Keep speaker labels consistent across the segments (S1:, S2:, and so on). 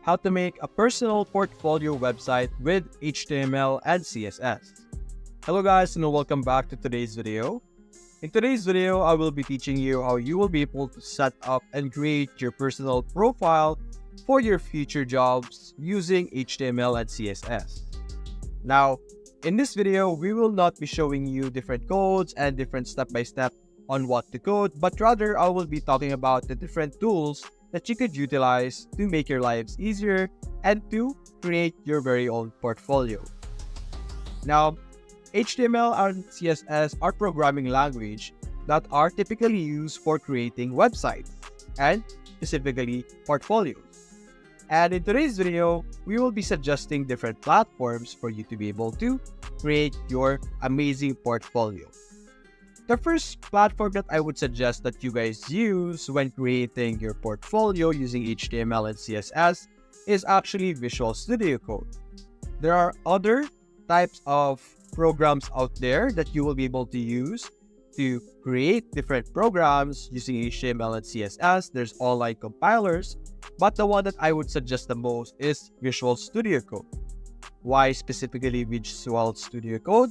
S1: how to make a personal portfolio website with HTML and CSS. Hello guys, and welcome back to today's video. In today's video, I will be teaching you how you will be able to set up and create your personal profile for your future jobs using HTML and CSS. Now, in this video, we will not be showing you different codes and different step-by-step on what to code, but rather I will be talking about the different tools that you could utilize to make your lives easier and to create your very own portfolio. Now, HTML and CSS are programming language that are typically used for creating websites and specifically portfolios. And in today's video, we will be suggesting different platforms for you to be able to create your amazing portfolio. The first platform that I would suggest that you guys use when creating your portfolio using HTML and CSS is actually Visual Studio Code. There are other types of programs out there that you will be able to use to create different programs using HTML and CSS. There's online compilers, but the one that I would suggest the most is Visual Studio Code. Why specifically Visual Studio Code?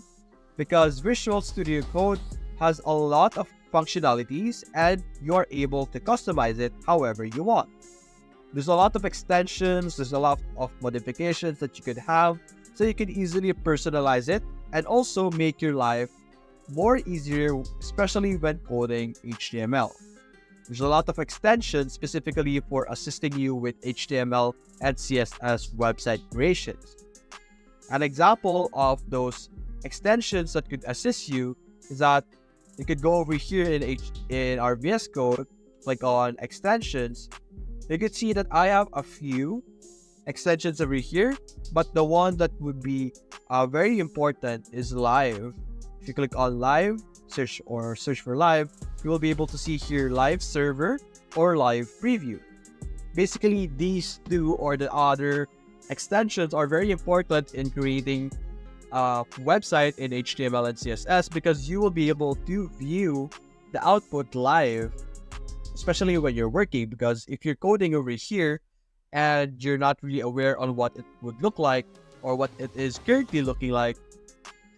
S1: Because Visual Studio Code has a lot of functionalities and you're able to customize it however you want. There's a lot of extensions, there's a lot of modifications that you could have, so you can easily personalize it and also make your life more easier, especially when coding HTML. There's a lot of extensions specifically for assisting you with HTML and CSS website creations. An example of those extensions that could assist you is that you could go over here in our VS Code, click on extensions. You could see that I have a few extensions over here, but the one that would be very important is live. If you click on live, search for live, you will be able to see here live server or live preview. Basically, these two or the other extensions are very important in creating a website in HTML and CSS because you will be able to view the output live, especially when you're working, because if you're coding over here and you're not really aware on what it would look like or what it is currently looking like,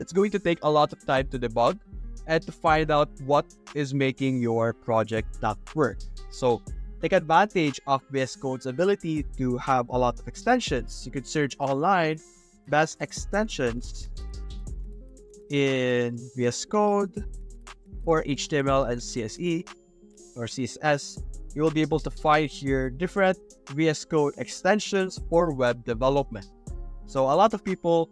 S1: it's going to take a lot of time to debug and to find out what is making your project not work. So take advantage of VS Code's ability to have a lot of extensions. You could search online best extensions in VS Code for HTML and CSE or CSS. You will be able to find here different VS Code extensions for web development. So a lot of people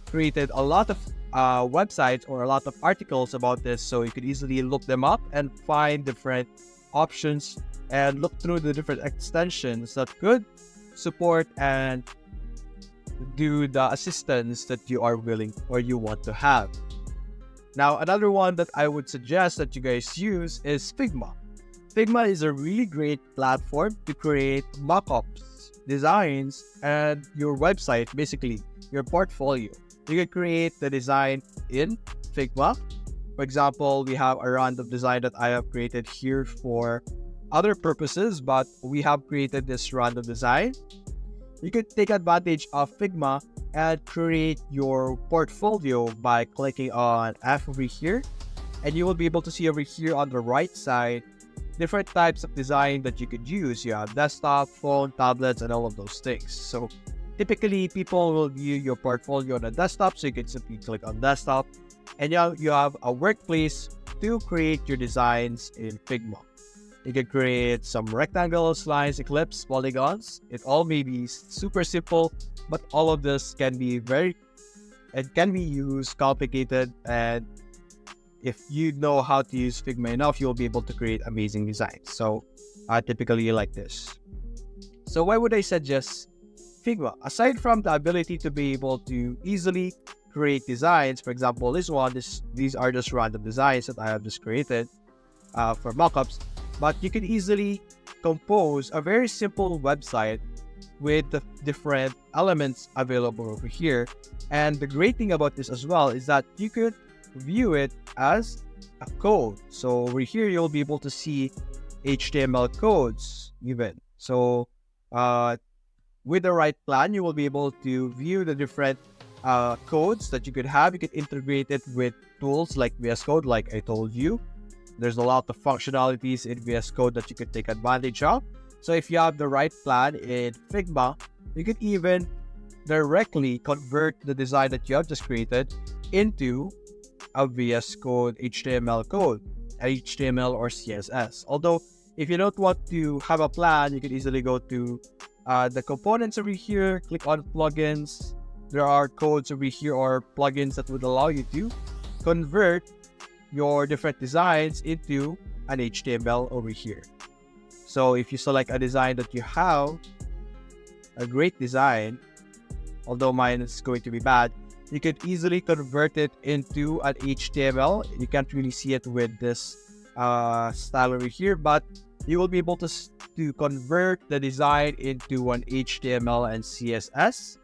S1: created a lot of websites or a lot of articles about this, so you could easily look them up and find different options and look through the different extensions that could support and do the assistance that you are willing or you want to have. Now, another one that I would suggest that you guys use is Figma. Figma is a really great platform to create mockups, designs, and your website, basically your portfolio. You can create the design in Figma. For example, we have a random design that I have created here for other purposes, but we have created this random design. You could take advantage of Figma and create your portfolio by clicking on F over here, and you will be able to see over here on the right side different types of design that you could use. You have desktop, phone, tablets, and all of those things. So typically, people will view your portfolio on a desktop, so you can simply click on desktop, and now you have a workplace to create your designs in Figma. You can create some rectangles, lines, ellipses, polygons. It all may be super simple, but all of this can be used complicated, and if you know how to use Figma enough, you'll be able to create amazing designs. So typically like this. So why would I suggest Figma? Aside from the ability to be able to easily create designs, for example, these are just random designs that I have just created for mockups, but you can easily compose a very simple website with the different elements available over here. And the great thing about this as well is that you could view it as a code. So over here, you'll be able to see HTML codes even. So uh, with the right plan, you will be able to view the different codes that you could have. You could integrate it with tools like VS Code, like I told you. There's a lot of functionalities in VS Code that you could take advantage of. So if you have the right plan in Figma, you could even directly convert the design that you have just created into a VS Code HTML code, HTML or CSS. Although, if you don't want to have a plan, you can easily go to the components over here, click on plugins. There are codes over here or plugins that would allow you to convert your different designs into an HTML over here. So if you select a design that you have, a great design, although mine is going to be bad, you could easily convert it into an HTML. You can't really see it with this style over here, but you will be able to convert the design into an HTML and CSS,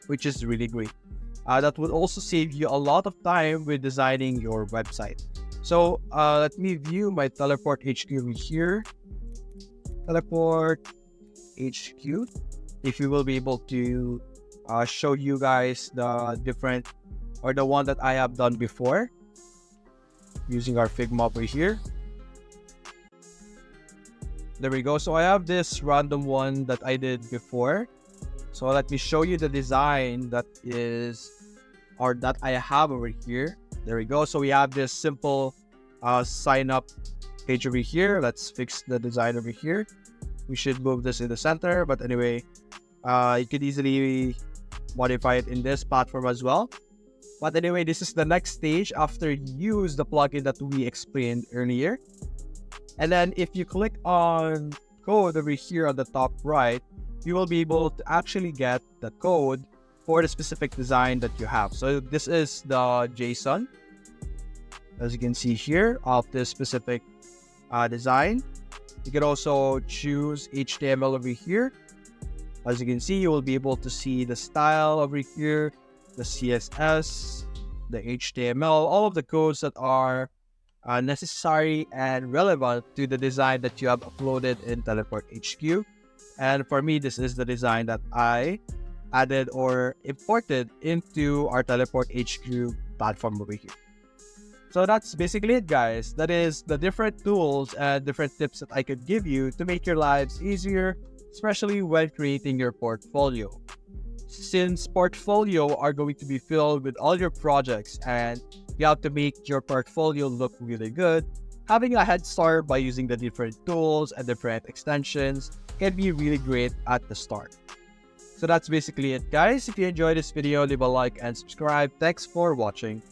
S1: which is really great. That would also save you a lot of time with designing your website. So let me view my Teleport HQ over here. Teleport HQ. If you will be able to show you guys the different or the one that I have done before using our Figma over here. There we go. So I have this random one that I did before. So let me show you the design that is, or that I have over here. There we go. So we have this simple sign up page over here. Let's fix the design over here. We should move this in the center, but anyway, you could easily modify it in this platform as well. But anyway, this is the next stage after you use the plugin that we explained earlier. And then if you click on code over here on the top right, you will be able to actually get the code for the specific design that you have. So this is the JSON, as you can see here, of this specific design. You can also choose HTML over here. As you can see, you will be able to see the style over here, the CSS, the HTML, all of the codes that are necessary and relevant to the design that you have uploaded in Teleport HQ. And for me, this is the design that I added or imported into our Teleport HQ platform over here. So that's basically it, guys. That is the different tools and different tips that I could give you to make your lives easier, especially when creating your portfolio. Since portfolio are going to be filled with all your projects and you have to make your portfolio look really good, having a head start by using the different tools and different extensions can be really great at the start. So that's basically it, guys. If you enjoyed this video, leave a like and subscribe. Thanks for watching.